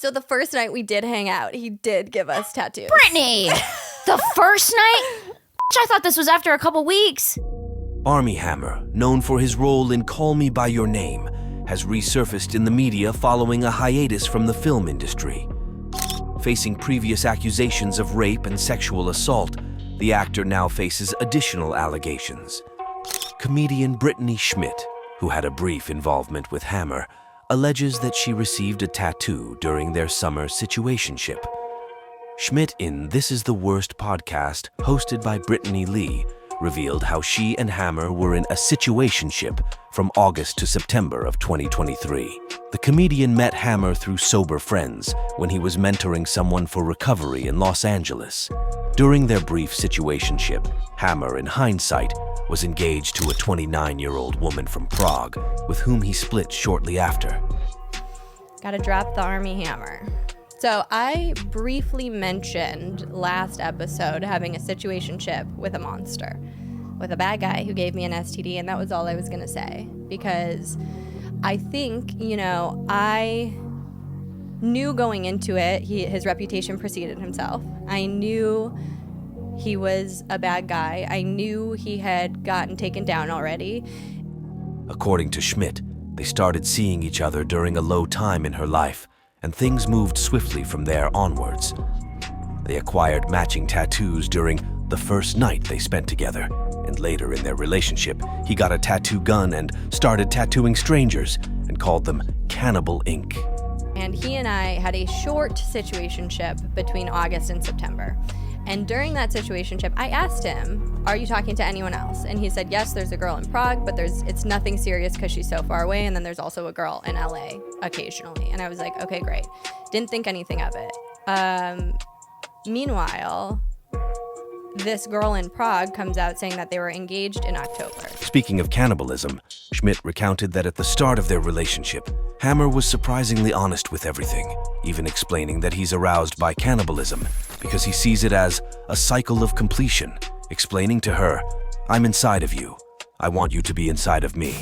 So the first night we did hang out, he did give us tattoos. Brittany! The first night? I thought this was after a couple weeks. Armie Hammer, known for his role in Call Me By Your Name, has resurfaced in the media following a hiatus from the film industry. Facing previous accusations of rape and sexual assault, the actor now faces additional allegations. Comedian Brittany Schmitt, who had a brief involvement with Hammer, alleges that she received a tattoo during their summer situationship. Schmitt in This Is the Worst podcast, hosted by Brittany Lee, revealed how she and Hammer were in a situationship from August to September of 2023. The comedian met Hammer through sober friends when he was mentoring someone for recovery in Los Angeles. During their brief situationship, Hammer, in hindsight, was engaged to a 29-year-old woman from Prague, with whom he split shortly after. Gotta drop the Armie Hammer. So I briefly mentioned last episode having a situationship with a monster, with a bad guy who gave me an STD, and that was all I was gonna say. Because I think, I knew going into it, his reputation preceded himself. I knew he was a bad guy. I knew he had gotten taken down already. According to Schmitt, they started seeing each other during a low time in her life, and things moved swiftly from there onwards. They acquired matching tattoos during the first night they spent together, and later in their relationship, he got a tattoo gun and started tattooing strangers and called them Cannibal Inc. And he and I had a short situationship between August and September. And during that situationship, I asked him, "Are you talking to anyone else?" And he said, "Yes, there's a girl in Prague, but it's nothing serious because she's so far away. And then there's also a girl in LA occasionally." And I was like, "Okay, great." Didn't think anything of it. Meanwhile, this girl in Prague comes out saying that they were engaged in October. Speaking of cannibalism, Schmitt recounted that at the start of their relationship, Hammer was surprisingly honest with everything, even explaining that he's aroused by cannibalism because he sees it as a cycle of completion, explaining to her, "I'm inside of you. I want you to be inside of me."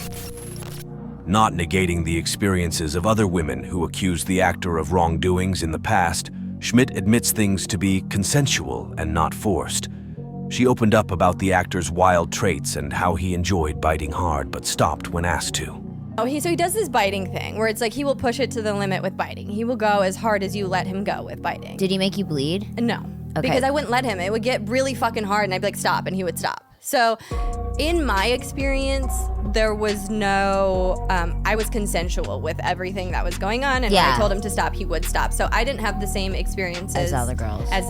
Not negating the experiences of other women who accused the actor of wrongdoings in the past, Schmitt admits things to be consensual and not forced. She opened up about the actor's wild traits and how he enjoyed biting hard but stopped when asked to. So he does this biting thing where it's like he will push it to the limit with biting. He will go as hard as you let him go with biting. Did he make you bleed? No, Okay. because I wouldn't let him. It would get really fucking hard and I'd be like, "Stop," and he would stop. So in my experience, there was no, I was consensual with everything that was going on, and when I told him to stop, he would stop. So I didn't have the same experiences As the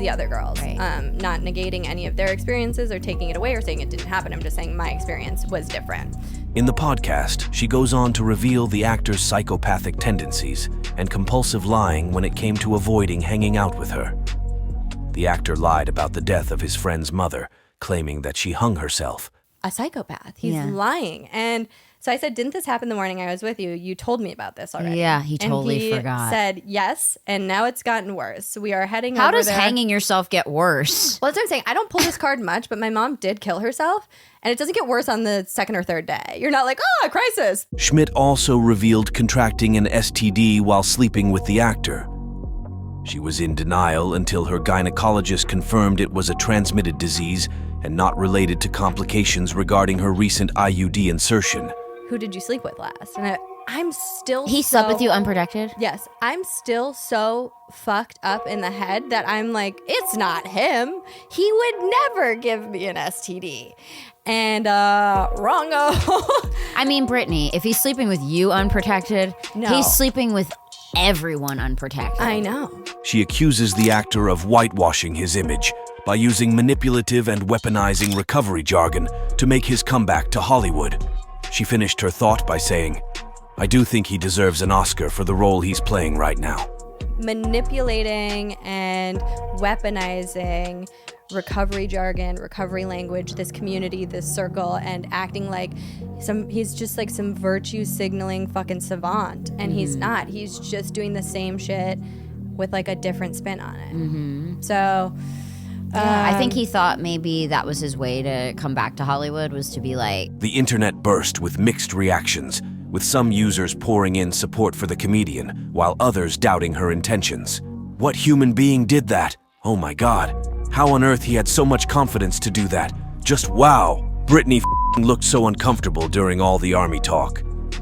other girls. Right. Not negating any of their experiences or taking it away or saying it didn't happen. I'm just saying my experience was different. In the podcast, she goes on to reveal the actor's psychopathic tendencies and compulsive lying when it came to avoiding hanging out with her. The actor lied about the death of his friend's mother, claiming that she hung herself. A psychopath. He's lying. And so I said, "Didn't this happen the morning I was with you? You told me about this already." Yeah, he totally forgot. He said, "Yes, and now it's gotten worse. We are heading How over does there." hanging yourself get worse? Well, that's what I'm saying. I don't pull this card much, but my mom did kill herself, and it doesn't get worse on the second or third day. You're not like, "Oh, crisis." Schmitt also revealed contracting an STD while sleeping with the actor. She was in denial until her gynecologist confirmed it was a transmitted disease and not related to complications regarding her recent IUD insertion. "Who did you sleep with last?" And I'm still He slept with you unprotected? Yes. I'm still so fucked up in the head that I'm like, it's not him. He would never give me an STD. And wrong-o. I mean, Brittany, if he's sleeping with you unprotected, No. he's sleeping with everyone unprotected. I know. She accuses the actor of whitewashing his image by using manipulative and weaponizing recovery jargon to make his comeback to Hollywood. She finished her thought by saying, "I do think he deserves an Oscar for the role he's playing right now." Manipulating and weaponizing recovery jargon, recovery language, this community, this circle, and acting like he's just like some virtue signaling fucking savant. And he's not. He's just doing the same shit with like a different spin on it. So I think he thought maybe that was his way to come back to Hollywood, was to be like... The internet burst with mixed reactions, with some users pouring in support for the comedian, while others doubting her intentions. What human being did that? Oh my God. How on earth he had so much confidence to do that? Just wow. Brittany looked so uncomfortable during all the Armie talk.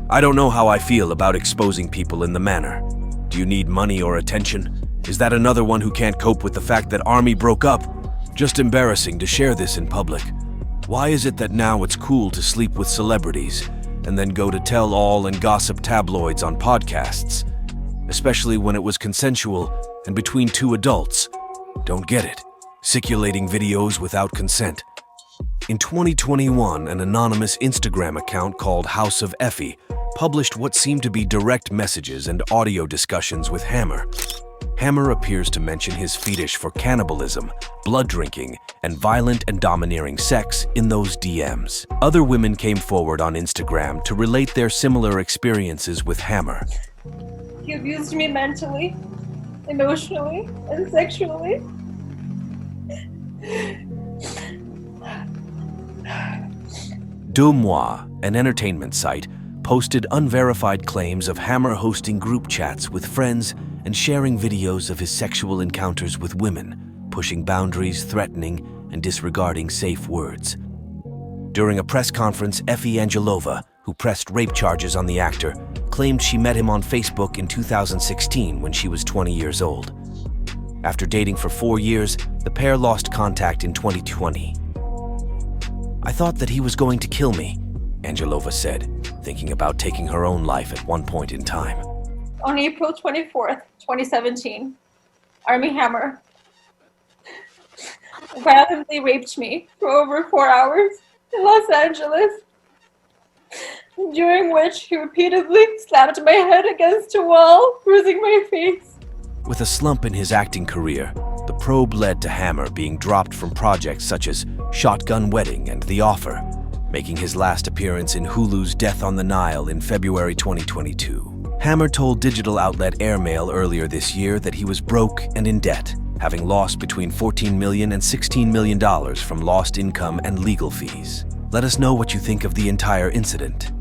I don't know how I feel about exposing people in the manner. Do you need money or attention? Is that another one who can't cope with the fact that Armie broke up? Just embarrassing to share this in public. Why is it that now it's cool to sleep with celebrities and then go to tell all and gossip tabloids on podcasts? Especially when it was consensual and between two adults. Don't get it. Circulating videos without consent. In 2021, an anonymous Instagram account called House of Effie published what seemed to be direct messages and audio discussions with Hammer. Hammer appears to mention his fetish for cannibalism, blood drinking, and violent and domineering sex in those DMs. Other women came forward on Instagram to relate their similar experiences with Hammer. He abused me mentally, emotionally, and sexually. Deux Moi, an entertainment site, posted unverified claims of Hammer hosting group chats with friends and sharing videos of his sexual encounters with women, pushing boundaries, threatening, and disregarding safe words. During a press conference, Effie Angelova, who pressed rape charges on the actor, claimed she met him on Facebook in 2016 when she was 20 years old. After dating for 4 years, the pair lost contact in 2020. I thought that he was going to kill me, Angelova said, thinking about taking her own life at one point in time. On April 24th, 2017, Armie Hammer violently raped me for over 4 hours in Los Angeles, during which he repeatedly slapped my head against a wall, bruising my face. With a slump in his acting career, the probe led to Hammer being dropped from projects such as Shotgun Wedding and The Offer, making his last appearance in Hulu's Death on the Nile in February 2022. Hammer told digital outlet Airmail earlier this year that he was broke and in debt, having lost between $14 million and $16 million from lost income and legal fees. Let us know what you think of the entire incident.